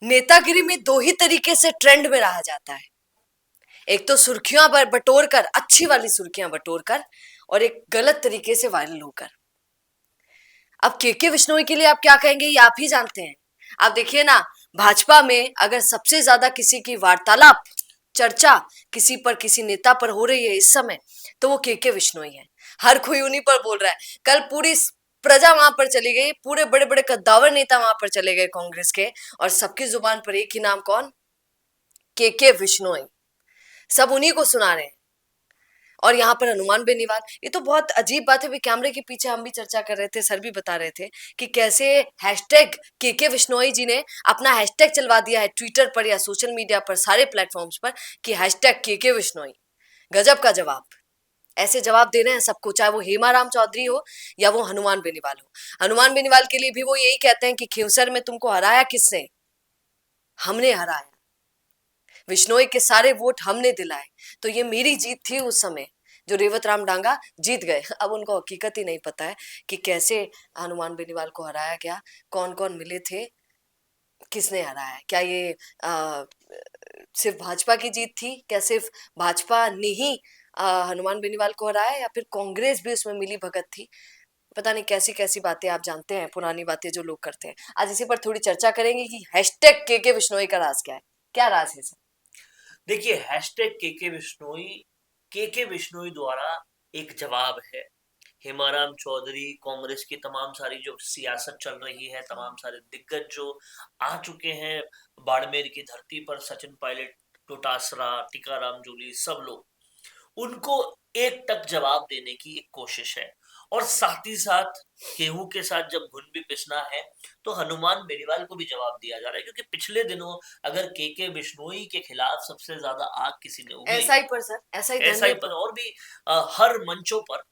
नेतागिरी में दो ही तरीके से ट्रेंड में रहा जाता है। एक तो सुर्खियां बटोर कर, अच्छी वाली सुर्खियां बटोर कर, और एक गलत तरीके से वायरल होकर। अब के विश्नोई के लिए आप क्या कहेंगे ये आप ही जानते हैं। आप देखिए ना, भाजपा में अगर सबसे ज्यादा किसी की वार्तालाप, चर्चा किसी पर, किसी नेता पर हो रही है इस समय, तो वो के विश्नोई है। हर कोई उन्हीं पर बोल रहा है। कल पूरी प्रजा वहां पर चली गई, पूरे बड़े बड़े कद्दावर नेता वहां पर चले गए कांग्रेस के, और सबकी जुबान पर एक ही नाम, कौन? के विश्नोई। सब उन्हीं को सुना रहे हैं। और यहाँ पर हनुमान बेनीवाल, ये तो बहुत अजीब बात है। भी कैमरे के पीछे हम भी चर्चा कर रहे थे, सर भी बता रहे थे कि कैसे हैशटैग के विश्नोई जी ने अपना हैशटैग चलवा दिया है ट्विटर पर या सोशल मीडिया पर, सारे प्लेटफॉर्म्स पर, कि हैशटैग के विश्नोई। गजब का जवाब। ऐसे जवाब दे रहे हैं सबको, चाहे वो हेमाराम चौधरी हो या वो हनुमान बेनीवाल हो। हनुमान बेनीवाल के लिए भी वो यही कहते हैं कि खींवसर में तुमको हराया किसने? हमने हराया। विश्नोई के सारे वोट हमने दिलाए, तो ये मेरी जीत थी उस समय, जो रेवत राम डांगा जीत गए। अब उनको हकीकत ही नहीं पता है कि कैसे हनुमान बेनीवाल को हराया गया, कौन कौन मिले थे, किसने हराया। क्या ये सिर्फ भाजपा की जीत थी? क्या सिर्फ भाजपा ने ही हनुमान बेनीवाल को हराया, या फिर कांग्रेस भी उसमें मिली भगत थी? पता नहीं कैसी कैसी बातें आप जानते हैं, पुरानी बातें जो लोग करते हैं। आज इसी पर थोड़ी चर्चा करेंगे कि हैशटैग के विश्नोई का राज क्या है। क्या राज है सर? देखिए, हैशटैग के विश्नोई द्वारा एक जवाब है। हेमाराम चौधरी, कांग्रेस की तमाम सारी जो सियासत चल रही है, तमाम सारे दिग्गज जो आ चुके हैं बाड़मेर की धरती पर, सचिन पायलट, डोटासरा, टीकाराम जूली, सब लोग, उनको एक टक जवाब देने की एक कोशिश है। और साथ ही साथ गेहूं के साथ जब घुन भी पिसना है, तो हनुमान बेनीवाल को भी जवाब दिया जा रहा है। क्योंकि पिछले दिनों अगर के बिश्नोई के खिलाफ सबसे ज्यादा आग किसी ने उगली, ऐसा ही पर सर, ऐसा ही ऐसा धरने ही पर। पर और भी हर मंचों पर,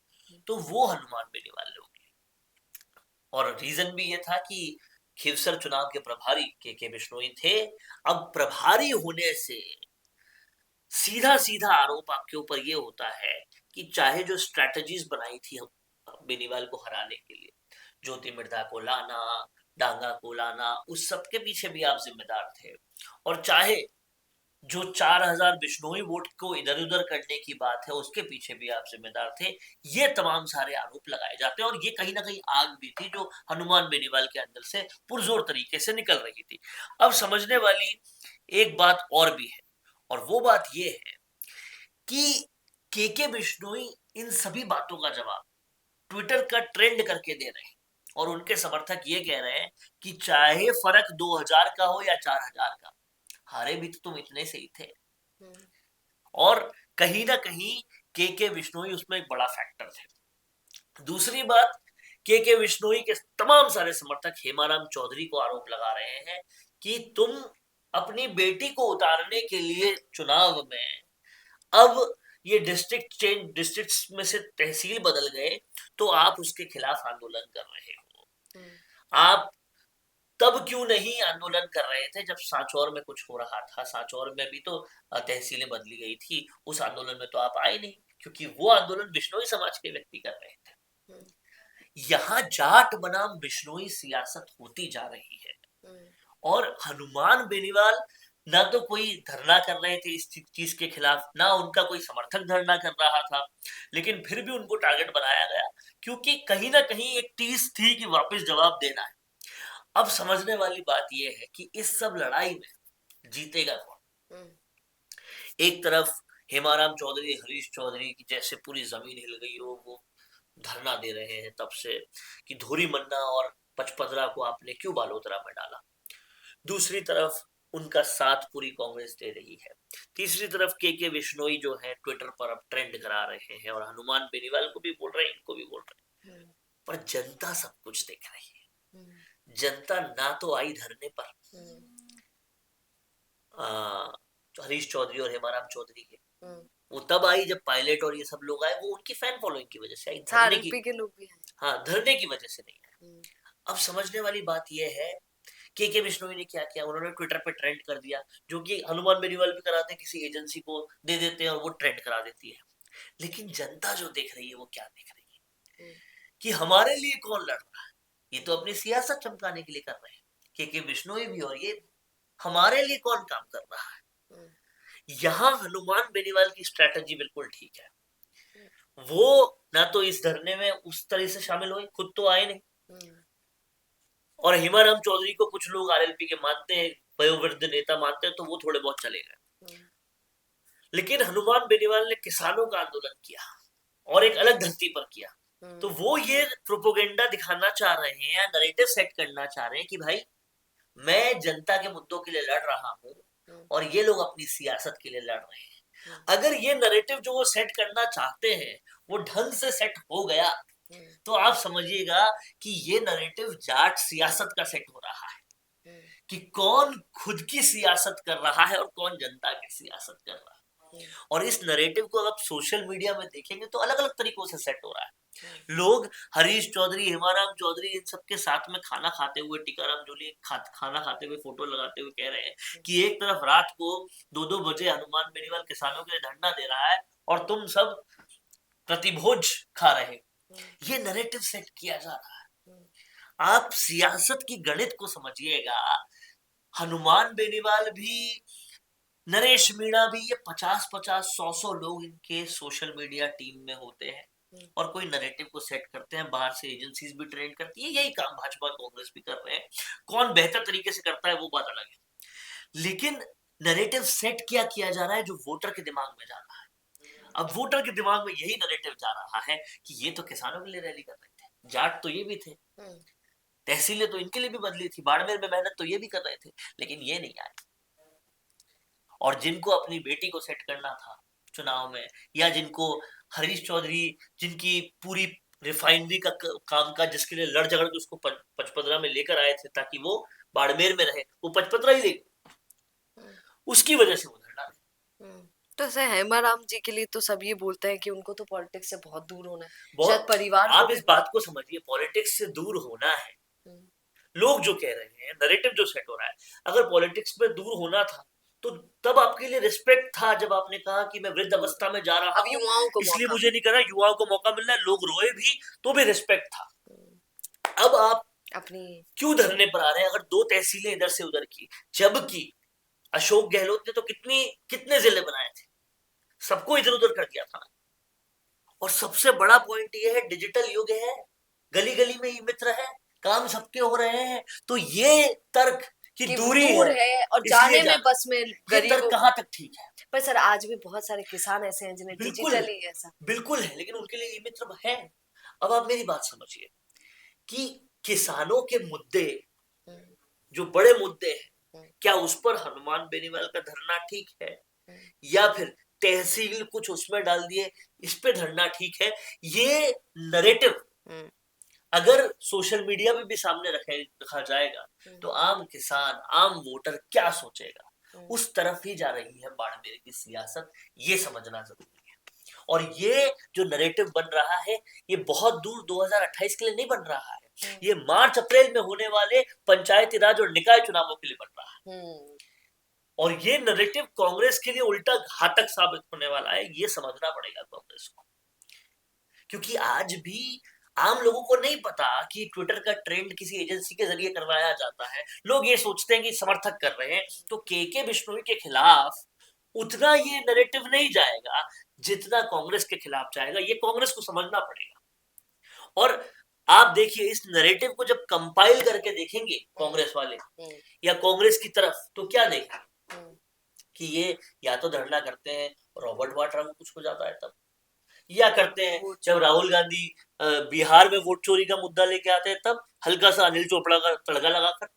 तो वो हनुमान बेनीवाल लोग। और रीजन भी ये था कि खिवसर चुनाव के प्रभारी के बिश्नोई थे। अब प्रभारी होने से सीधा सीधा आरोप आपके ऊपर ये होता है कि चाहे जो स्ट्रेटजीज बनाई थी हम बेनीवाल को हराने के लिए, ज्योति मिर्धा को लाना, डांगा को लाना, उस सब के पीछे भी आप जिम्मेदार थे। और चाहे जो 4,000 बिश्नोई वोट को इधर उधर करने की बात है, उसके पीछे भी आप जिम्मेदार थे। ये तमाम सारे आरोप लगाए जाते हैं, और ये कहीं ना कहीं आग भी थी जो हनुमान बेनीवाल के अंदर से पुरजोर तरीके से निकल रही थी। अब समझने वाली एक बात और भी है, और वो बात ये है कि के बिश्नोई इन सभी बातों का जवाब ट्विटर का ट्रेंड करके दे रहे हैं। और उनके समर्थक ये कह रहे हैं कि चाहे फर्क 2,000 का हो या 4,000 का, हारे भी तो तुम इतने से ही थे। और कहीं ना कहीं के बिश्नोई उसमें एक बड़ा फैक्टर थे। दूसरी बात, के बिश्नोई के तमाम सारे समर्थक हेमाराम चौधरी को आरोप लगा रहे हैं कि तुम अपनी बेटी को उतारने के लिए चुनाव में, अब ये डिस्ट्रिक्ट में से तहसील बदल गए, तो आप उसके खिलाफ आंदोलन कर रहे हो। आप तब क्यों नहीं आंदोलन कर रहे थे जब सांचौर में कुछ हो रहा था? सांचौर में भी तो तहसीलें बदली गई थी, उस आंदोलन में तो आप आए नहीं, क्योंकि वो आंदोलन बिश्नोई समाज के व्यक्ति कर रहे थे। यहाँ जाट बनाम बिश्नोई सियासत होती जा रही है। और हनुमान बेनीवाल ना तो कोई धरना कर रहे थे इस चीज के खिलाफ, ना उनका कोई समर्थक धरना कर रहा था, लेकिन फिर भी उनको टारगेट बनाया गया, क्योंकि कहीं ना कहीं एक टीस थी कि वापस जवाब देना है। अब समझने वाली बात यह है कि इस सब लड़ाई में जीतेगा कौन? एक तरफ हेमाराम चौधरी, हरीश चौधरी की जैसे पूरी जमीन हिल गई हो, वो धरना दे रहे हैं तब से कि धोरी मन्ना और पचपदरा को आपने क्यों बालोतरा में डाला। दूसरी तरफ उनका साथ पूरी कांग्रेस दे रही है। तीसरी तरफ के बिश्नोई जो है ट्विटर पर अब ट्रेंड करा रहे हैं, और हनुमान बेनीवाल को भी बोल रहे हैं, इनको भी बोल रहे हैं। पर जनता सब कुछ देख रही है। जनता ना तो आई धरने पर हरीश चौधरी और हेमाराम चौधरी के, वो तब आई जब पायलट और ये सब लोग आए, वो उनकी फैन फॉलोइंग की वजह से आई, धरने की के लोग भी हैं। हाँ, धरने की वजह से नहीं है। अब समझने वाली बात यह है के बिश्नोई ने क्या किया, उन्होंने ट्विटर पे ट्रेंड कर दिया, जो कि हनुमान बेनीवाल भी कराते हैं, किसी एजेंसी को दे देते हैं और वो ट्रेंड करा देती है। लेकिन जनता जो देख रही है वो क्या देख रही है कि हमारे लिए कौन लड़ रहा है। ये तो अपनी सियासत चमकाने के लिए कर रहे हैं के बिश्नोई भी और ये भी। हमारे लिए कौन काम कर रहा है? यहाँ हनुमान बेनीवाल की स्ट्रेटजी बिल्कुल ठीक है। वो ना तो इस धरने में उस तरह से शामिल हुए, खुद तो आए नहीं, और हिमाराम चौधरी को कुछ लोग आरएलपी के मानते हैं, वयोवृद्ध नेता मानते हैं, तो वो थोड़े बहुत चले गए। लेकिन हनुमान बेनीवाल ने किसानों का आंदोलन किया और एक अलग धरती पर किया। तो वो ये प्रोपोगेंडा दिखाना चाह रहे हैं, नैरेटिव सेट करना चाह रहे हैं कि भाई मैं जनता के मुद्दों के लिए लड़ रहा हूँ और ये लोग अपनी सियासत के लिए लड़ रहे हैं। अगर ये नैरेटिव जो वो सेट करना चाहते हैं वो ढंग से सेट हो गया तो आप समझिएगा कि ये नैरेटिव जाट सियासत का सेट हो रहा है कि कौन खुद की सियासत कर रहा है और कौन जनता की सियासत कर रहा है। और इस नैरेटिव को अगर सोशल मीडिया में देखेंगे तो अलग अलग तरीकों से सेट हो रहा है। लोग हरीश चौधरी, हिमाराम चौधरी, इन सबके साथ में खाना खाते हुए, टीकाराम जूली खाना खाते हुए फोटो लगाते हुए कह रहे हैं कि एक तरफ रात को 2-2 बजे हनुमान बेनीवाल किसानों के लिए धरना दे रहा है और तुम सब प्रतिभोज खा रहे हो। ये नैरेटिव सेट किया जा रहा है। आप सियासत की गणित को समझिएगा। हनुमान बेनीवाल भी, नरेश मीणा भी, ये 50-50, 100-100 लोग इनके सोशल मीडिया टीम में होते हैं और कोई नैरेटिव को सेट करते हैं। बाहर से एजेंसीज भी ट्रेन करती है, यही काम भाजपा कांग्रेस भी कर रहे हैं। कौन बेहतर तरीके से करता है वो बात अलग है, लेकिन नैरेटिव सेट क्या किया जा रहा है जो वोटर के दिमाग में जा रहा है। अब वोटर के दिमाग में यही नैरेटिव जा रहा है कि ये तो किसानों के लिए रैली कर रहे थे, जाट तो ये भी थे, तहसीलें तो इनके लिए भी बदली थी, बाड़मेर में मेहनत तो ये भी कर रहे थे, लेकिन ये नहीं आए। और जिनको अपनी बेटी को सेट करना था चुनाव में, या जिनको हरीश चौधरी, जिनकी पूरी रिफाइनरी का काम का, जिसके लिए लड़ झगड़ के उसको पचपदरा में लेकर आए थे ताकि वो बाड़मेर में रहे, वो पचपदरा ही ले, उसकी वजह से वो धरना दे। तो ऐसे हेमाराम जी के लिए तो सब ये बोलते हैं कि उनको तो पॉलिटिक्स से बहुत दूर होना है, शायद परिवार आप इस बात को समझिए, पॉलिटिक्स से दूर होना है, लोग जो कह रहे हैं, नैरेटिव जो सेट हो रहा है, अगर पॉलिटिक्स में दूर होना था तो तब आपके लिए रिस्पेक्ट था जब आपने कहा कि मैं वृद्ध अवस्था में जा रहा हूं, युवाओं को इसलिए मुझे नहीं करना, युवाओं को मौका मिलना है, लोग रोए भी तो भी रिस्पेक्ट था। अब आप अपनी क्यों धरने पर आ रहे हैं? अगर 2 तहसीलें इधर से उधर की, जबकि अशोक गहलोत ने तो कितने जिले बनाए थे, सबको इधर उधर कर दिया था। और सबसे बड़ा पॉइंट ये है, डिजिटल युग है, गली गली में ई मित्र है, काम सबके हो रहे हैं, तो ये तर्क कि दूर है और जाने में बस में गरीब कहाँ तक ठीक है। पर सर आज भी बहुत सारे किसान ऐसे हैं जिन्हें डिजिटली ऐसा बिल्कुल है, लेकिन उनके लिए ई मित्र है। अब आप मेरी बात समझिए कि किसानों के मुद्दे, जो बड़े मुद्दे हैं, क्या उस पर हनुमान बेनीवाल का धरना ठीक है, या फिर तहसील कुछ उसमें डाल दिए इस पे धरना ठीक है? ये नैरेटिव अगर सोशल मीडिया पे भी सामने रखा जाएगा तो आम किसान, आम वोटर क्या सोचेगा, उस तरफ ही जा रही है बाड़मेर की सियासत, ये समझना जरूरी है। और ये जो नैरेटिव बन रहा है ये बहुत दूर 2028 के लिए नहीं बन रहा है, ये मार्च अप्रैल में होने वाले पंचायती राज और निकाय चुनावों के लिए बन रहा है। और ये नैरेटिव कांग्रेस के लिए उल्टा घातक साबित होने वाला है, ये समझना पड़ेगा कांग्रेस को। क्योंकि आज भी आम लोगों को नहीं पता कि ट्विटर का ट्रेंड किसी एजेंसी के जरिए करवाया जाता है। लोग ये सोचते हैं कि समर्थक कर रहे हैं, तो के बिश्नोई के खिलाफ उतना ये नैरेटिव नहीं जाएगा जितना कांग्रेस के खिलाफ जाएगा, ये कांग्रेस को समझना पड़ेगा। और आप देखिए इस नैरेटिव को जब कंपाइल करके देखेंगे कांग्रेस वाले या कांग्रेस की तरफ, तो क्या देखेंगे कि ये या तो धरना करते हैं रॉबर्ट वाड्रा को कुछ हो जाता है तब, या करते हैं जब राहुल गांधी बिहार में वोट चोरी का मुद्दा लेके आते हैं तब हल्का सा अनिल चोपड़ा का तड़का लगाकर,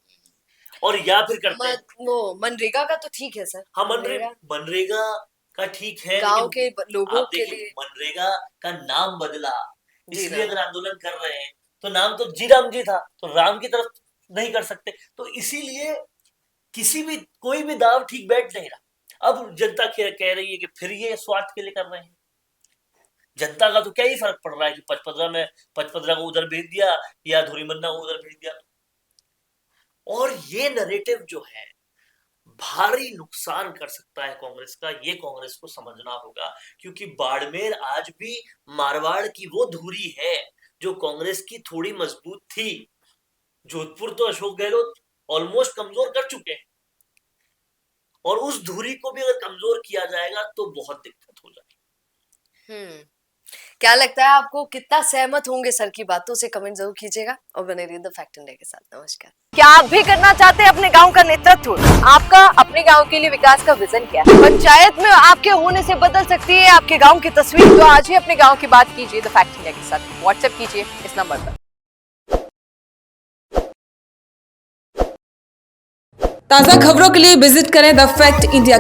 और या फिर करते हैं वो मनरेगा का तो ठीक है सर, हाँ मनरेगा का ठीक है, गांव के लोगों के लिए मनरेगा का नाम बदला इसलिए अगर आंदोलन कर रहे हैं तो नाम तो जी राम जी था, तो राम की तरफ नहीं कर सकते, तो इसीलिए कोई भी दाव ठीक बैठ नहीं रहा। अब जनता कह रही है कि फिर ये स्वार्थ के लिए कर रहे हैं। जनता का तो क्या ही फर्क पड़ रहा है कि पचपदरा को उधर भेज दिया या धुरीमन्ना को उधर भेज दिया। और ये नैरेटिव जो है भारी नुकसान कर सकता है कांग्रेस का, ये कांग्रेस को समझना होगा। क्योंकि बाड़मेर आज भी मारवाड़ की वो धुरी है जो कांग्रेस की थोड़ी मजबूत थी। जोधपुर तो अशोक गहलोत ऑलमोस्ट कमजोर कर चुके हैं, और उस धुरी को भी अगर कमजोर किया जाएगा तो बहुत दिक्कत हो जाएगी। क्या लगता है आपको, कितना सहमत होंगे सर की बातों से? कमेंट जरूर कीजिएगा और बने रहिए द फैक्ट इंडिया के साथ। नमस्कार। क्या आप भी करना चाहते हैं अपने गांव का नेतृत्व? आपका अपने गांव के लिए विकास का विजन क्या है? पंचायत में आपके होने से बदल सकती है आपके गांव की तस्वीर। तो आज ही अपने गांव की बात कीजिए द फैक्ट इंडिया के साथ। व्हाट्सएप कीजिए इस नंबर पर। ताज़ा खबरों के लिए विजिट करें द फैक्ट इंडिया।